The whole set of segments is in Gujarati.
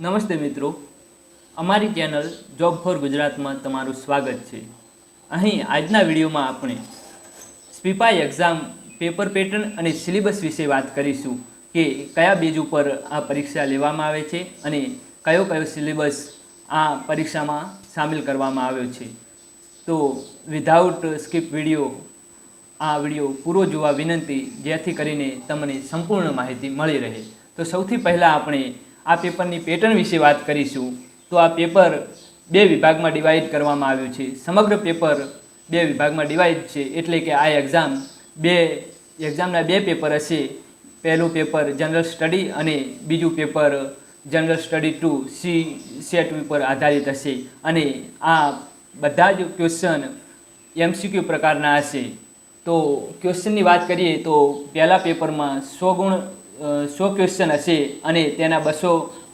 નમસ્તે મિત્રો, અમારી ચેનલ જોબ ફોર ગુજરાતમાં તમારું સ્વાગત છે। અહીં આજના વિડીયોમાં આપણે સ્પીપાઈ એક્ઝામ પેપર પેટર્ન અને સિલેબસ વિશે વાત કરીશું કે કયા બેઝ ઉપર આ પરીક્ષા લેવામાં આવે છે અને કયો કયો સિલેબસ આ પરીક્ષામાં સામેલ કરવામાં આવ્યો છે। તો વિધાઉટ સ્કીપ આ વિડીયો પૂરો જોવા વિનંતી, જેથી કરીને તમને સંપૂર્ણ માહિતી મળી રહે। તો સૌથી પહેલાં આપણે આ પેપરની પેટર્ન વિશે વાત કરીશું। તો આ પેપર બે વિભાગમાં ડિવાઈડ કરવામાં આવ્યું છે। સમગ્ર પેપર બે વિભાગમાં ડિવાઈડ છે, એટલે કે આ એક્ઝામના બે પેપર હશે। પહેલું પેપર જનરલ સ્ટડી અને બીજું પેપર જનરલ સ્ટડી 2 સેટ ઉપર આધારિત હશે અને આ બધા જ ક્વેશ્ચન MCQ પ્રકારના હશે। તો ક્વેશ્ચનની વાત કરીએ તો પહેલા પેપરમાં 100 ક્વેશ્ચન હશે અને તેના 200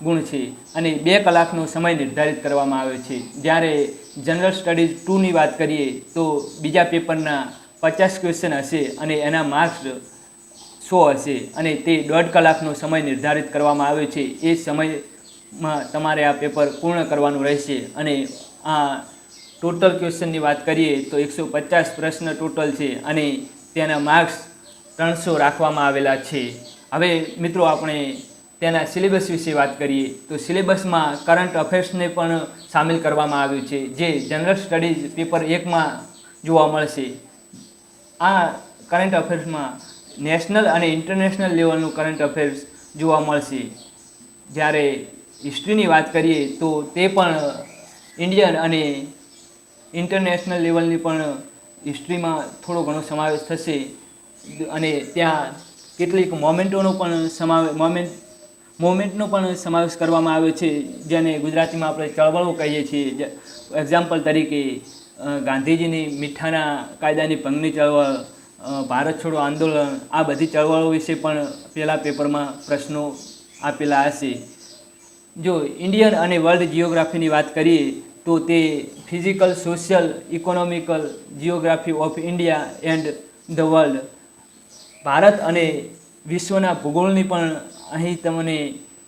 ગુણ છે અને 2 કલાકનો સમય નિર્ધારિત કરવામાં આવ્યો છે। જ્યારે જનરલ સ્ટડીઝ 2ની વાત કરીએ તો બીજા પેપરના 50 ક્વેશ્ચન હશે અને એના માર્ક્સ 100 હશે અને તે 1.5 કલાકનો સમય નિર્ધારિત કરવામાં આવ્યો છે। એ સમયમાં તમારે આ પેપર પૂર્ણ કરવાનું રહેશે અને આ ટોટલ ક્વેશ્ચનની વાત કરીએ તો 150 પ્રશ્ન ટોટલ છે અને તેના માર્ક્સ 300 રાખવામાં આવેલા છે। હવે મિત્રો આપણે તેના સિલેબસ વિશે વાત કરીએ તો સિલેબસમાં કરંટ અફેર્સને પણ સામેલ કરવામાં આવ્યું છે, જે જનરલ સ્ટડીઝ પેપર 1માં જોવા મળશે। આ કરંટ અફેર્સમાં નેશનલ અને ઇન્ટરનેશનલ લેવલનું કરંટ અફેર્સ જોવા મળશે। જ્યારે હિસ્ટ્રીની વાત કરીએ તો તે પણ ઇન્ડિયન અને ઇન્ટરનેશનલ લેવલની પણ હિસ્ટ્રીમાં થોડો ઘણો સમાવેશ થશે અને ત્યાં કેટલીક મોમેન્ટનો પણ સમાવેશ કરવામાં આવ્યો છે, જેને ગુજરાતીમાં આપણે ચળવળો કહીએ છીએ। એક્ઝામ્પલ તરીકે ગાંધીજીની મીઠાના કાયદાની ભંગની ચળવળ, ભારત છોડો આંદોલન, આ બધી ચળવળો વિશે પણ પહેલા પેપરમાં પ્રશ્નો આપેલા હશે। જો ઇન્ડિયન અને વર્લ્ડ જિયોગ્રાફીની વાત કરીએ તો તે physical, social, economical geography of India and the world, Bharat અને વિશ્વના ભૂગોળની પણ અહીં તમને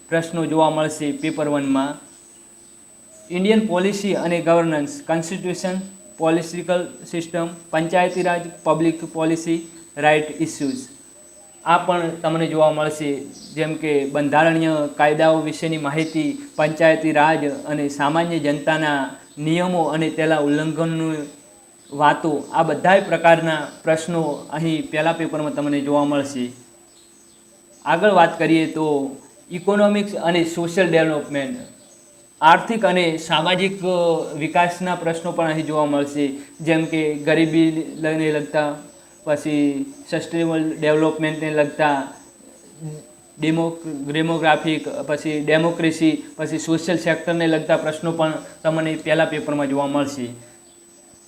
પ્રશ્નો જોવા મળશે પેપર 1માં। ઇન્ડિયન પોલિસી અને governance, constitution, political system, Panchayati Raj, public policy, right issues, આ પણ તમને જોવા મળશે। જેમ કે બંધારણીય કાયદાઓ વિશેની માહિતી, પંચાયતી રાજ અને સામાન્ય જનતાના નિયમો અને તેના ઉલ્લંઘનની વાતો, આ બધા પ્રકારના પ્રશ્નો અહીં પહેલા પેપરમાં તમને જોવા મળશે। આગળ વાત કરીએ તો ઇકોનોમિક્સ અને સોશિયલ ડેવલપમેન્ટ, આર્થિક અને સામાજિક વિકાસના પ્રશ્નો પણ અહીં જોવા મળશે। જેમ કે ગરીબીને લગતા, પછી સસ્ટેનેબલ ડેવલપમેન્ટને લગતા, ડેમોગ્રાફિક, પછી ડેમોક્રેસી, પછી સોશિયલ સેક્ટરને લગતા પ્રશ્નો પણ તમને પહેલા પેપરમાં જોવા મળશે।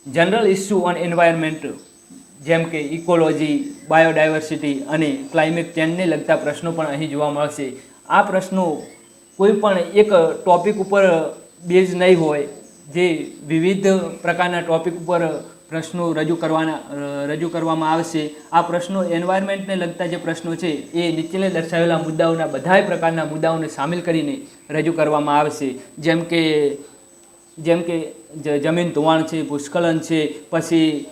જનરલ ઇસ્યુ ઓન એન્વાયરમેન્ટ, જેમ કે ઇકોલોજી, બાયોડાયવર્સિટી અને ક્લાઇમેટ ચેન્જને લગતા પ્રશ્નો પણ અહીં જોવા મળશે। આ પ્રશ્નો કોઈ પણ એક ટૉપિક ઉપર બેઝ નહીં હોય, જે વિવિધ પ્રકારના ટૉપિક ઉપર પ્રશ્નો રજૂ કરવામાં આવશે। આ પ્રશ્નો એન્વાયરમેન્ટને લગતા જે પ્રશ્નો છે એ નીચે દર્શાવેલા મુદ્દાઓના બધા પ્રકારના મુદ્દાઓને સામેલ કરીને રજૂ કરવામાં આવશે। જેમ કે જમીન ધોવાણ છે, ભૂસ્ખલન છે, પછી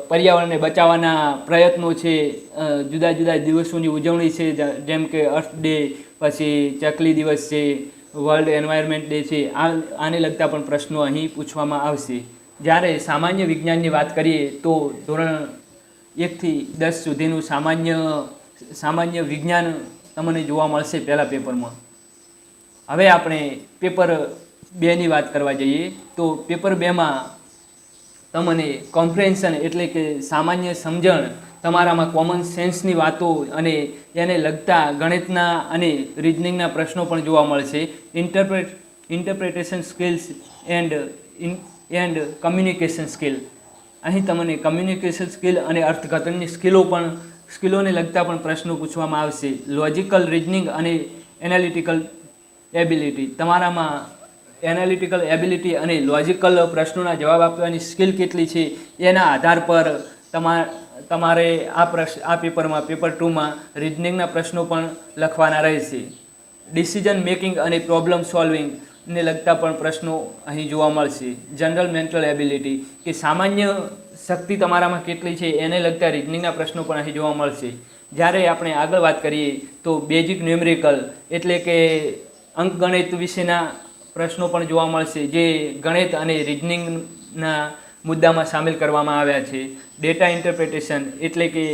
પર્યાવરણને બચાવવાના પ્રયત્નો છે, જુદા જુદા દિવસોની ઉજવણી છે, જેમ કે અર્થ ડે, પછી ચકલી દિવસ છે, વર્લ્ડ એન્વાયરમેન્ટ ડે છે, આને લગતા પણ પ્રશ્નો અહીં પૂછવામાં આવશે। જ્યારે સામાન્ય વિજ્ઞાનની વાત કરીએ તો ધોરણ 1થી 10 સુધીનું સામાન્ય વિજ્ઞાન તમને જોવા મળશે પહેલા પેપરમાં। હવે આપણે પેપર 2ની વાત કરવા જઈએ તો પેપર 2માં તમને કોમ્પ્રેન્શન એટલે કે સામાન્ય સમજણ, તમારામાં કોમન સેન્સની વાતો અને એને લગતા ગણિતના અને રિઝનિંગના પ્રશ્નો પણ જોવા મળશે। Interpretation skills and communication skill, અહીં તમને કમ્યુનિકેશન સ્કિલ અને અર્થઘટનની સ્કિલોને લગતા પણ પ્રશ્નો પૂછવામાં આવશે। લોજિકલ રિઝનિંગ અને એનાલિટિકલ એબિલિટી, તમારામાં એનાલિટિકલ એબિલિટી અને લોજિકલ પ્રશ્નોના જવાબ આપવાની સ્કિલ કેટલી છે એના આધાર પર તમારે આ પેપરમાં, પેપર 2માં રિઝનિંગના પ્રશ્નો પણ લખવાના રહેશે। ડિસિઝન મેકિંગ અને પ્રોબ્લેમ સોલ્વિંગને લગતા પણ પ્રશ્નો અહીં જોવા મળશે. જનરલ મેન્ટલ એબિલિટી કે સામાન્ય શક્તિ તમારામાં કેટલી છે એને લગતા રિઝનિંગના પ્રશ્નો પણ અહીં જોવા મળશે. જ્યારે આપણે આગળ વાત કરીએ તો બેઝિક ન્યુમેરિકલ એટલે કે અંકગણિત વિશેના પ્રશ્નો પણ જોવા મળશે, જે ગણિત અને રિઝનિંગના મુદ્દામાં સામેલ કરવામાં આવ્યા છે. ડેટા ઇન્ટરપ્રિટેશન એટલે કે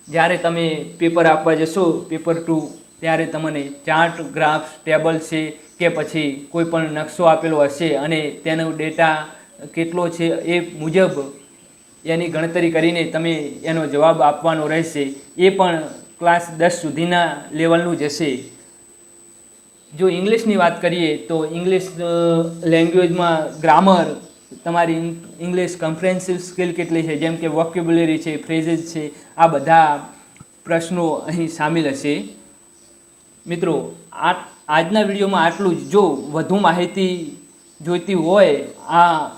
જ્યારે તમે પેપર આપવા જશો પેપર 2 ત્યારે તમને ચાર્ટ, ગ્રાફ્સ, ટેબલ છે કે પછી કોઈ પણ નકશો આપેલો હશે અને તેનો ડેટા કેટલો છે એ મુજબ એની ગણતરી કરીને તમે એનો જવાબ આપવાનો રહેશે. એ પણ ક્લાસ 10 સુધીના લેવલનું જ હશે. જો ઇંગ્લિશની વાત કરીએ તો ઇંગ્લિશ લેંગ્વેજમાં ગ્રામર, તમારી ઇંગ્લિશ કમ્પ્રેહેન્સિવ સ્કિલ કેટલી છે, જેમ કે વોકેબ્યુલરી છે, ફ્રેઝિસ છે, આ બધા પ્રશ્નો અહીં સામેલ હશે. મિત્રો, આજના વિડીયોમાં આટલું જ. જો વધુ માહિતી જોઈતી હોય આ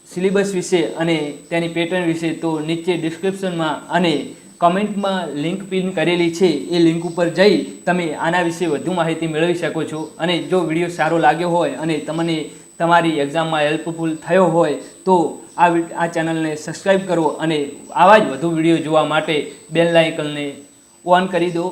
સિલેબસ વિશે અને તેની પેટર્ન વિશે તો નીચે ડિસ્ક્રિપ્શનમાં અને કમેન્ટમાં લિંક પિન કરેલી છે એ લિંક ઉપર જઈ તમે આના વિશે વધુ માહિતી મેળવી શકો છો. અને જો વિડીયો સારો લાગ્યો હોય અને તમને તમારી એક્ઝામમાં હેલ્પફુલ થયો હોય તો આ ચેનલને સબસ્ક્રાઈબ કરો અને આવા જ વધુ વિડીયો જોવા માટે બેલ આઇકનને ઓન કરી દો.